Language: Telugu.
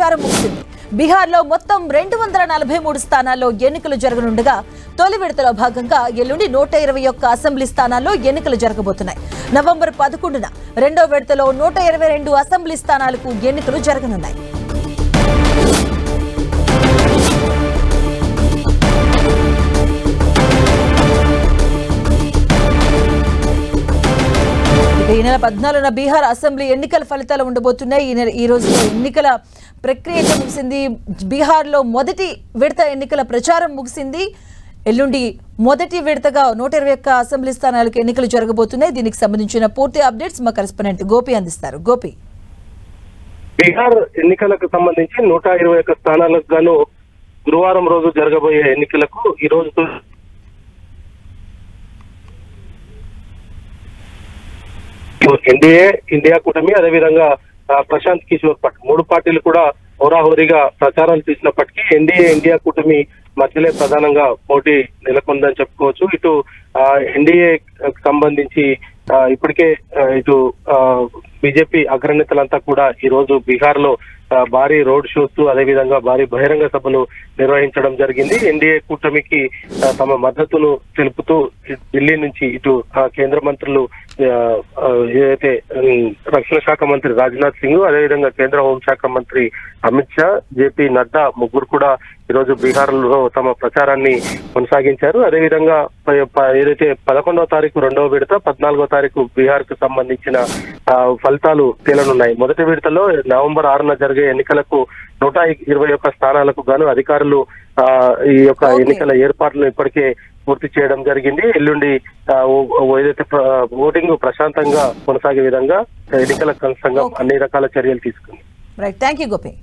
ప్రచారం ముగిసింది. బీహార్లో మొత్తం 243 స్థానాల్లో ఎన్నికలు జరగనుండగా తొలి విడతలో భాగంగా ఎల్లుండి 121 అసెంబ్లీ స్థానాల్లో ఎన్నికలు జరగబోతున్నాయి. నవంబర్ 11న రెండో విడతలో 122 అసెంబ్లీ స్థానాలకు ఎన్నికలు జరగనున్నాయి. ఈ నెల 14న బీహార్ అసెంబ్లీ ఎన్నికల ఫలితాలు ఉండబోతున్నాయి. ఈ రోజు ఎన్నికల ప్రక్రియ ముగిసింది. బీహార్లో మొదటి విడత ఎన్నికల ప్రచారం ముగిసింది. ఎల్లుండి మొదటి విడతగా 121 అసెంబ్లీ స్థానాలకు ఎన్నికలు జరగబోతున్నాయి. దీనికి సంబంధించిన పూర్తి అప్డేట్స్ మా కరెస్పాండెంట్ గోపి అందిస్తారు. గోపి, బీహార్ ఎన్నికలకు సంబంధించి 121 స్థానాలకు గాను గురువారం రోజు జరగబోయే ఎన్నికలకు ఈ రోజు ఎన్డీఏ, ఇండియా కూటమి, అదేవిధంగా ప్రశాంత్ కిషోర్ పట్ 3 పార్టీలు కూడా హోరాహోరీగా ప్రచారాలు తీసినప్పటికీ ఎన్డీఏ, ఇండియా కూటమి మధ్యలో ప్రధానంగా పోటీ నెలకొందని చెప్పుకోవచ్చు. ఇటు ఎన్డీఏ సంబంధించి ఇప్పటికే ఇటు బీజేపీ అగ్రనేతలంతా కూడా ఈ రోజు బీహార్ లో భారీ రోడ్ షోస్, అదేవిధంగా భారీ బహిరంగ సభలు నిర్వహించడం జరిగింది. ఎన్డీఏ కూటమికి తమ మద్దతును తెలుపుతూ ఢిల్లీ నుంచి ఇటు కేంద్ర మంత్రులు ఏదైతే రక్షణ శాఖ మంత్రి రాజ్నాథ్ సింగ్, అదేవిధంగా కేంద్ర హోంశాఖ మంత్రి అమిత్ షా, జేపీ నడ్డా ముగ్గురు కూడా ఈరోజు బీహార్ లో తమ ప్రచారాన్ని కొనసాగించారు. అదేవిధంగా ఏదైతే 11వ తారీఖు రెండవ విడత, 14వ తారీఖు బీహార్ కు సంబంధించిన ఫలితాలు తేలనున్నాయి. మొదటి విడతలో నవంబర్ 6న జరిగే ఎన్నికలకు 121 స్థానాలకు గాను అధికారులు ఈ యొక్క ఎన్నికల ఏర్పాట్లను ఇప్పటికే పూర్తి చేయడం జరిగింది. ఎల్లుండి ఏదైతే ఓటింగ్ ప్రశాంతంగా కొనసాగే విధంగా ఎన్నికల సంఘం అన్ని రకాల చర్యలు తీసుకుంది. Right, thank you Gopi.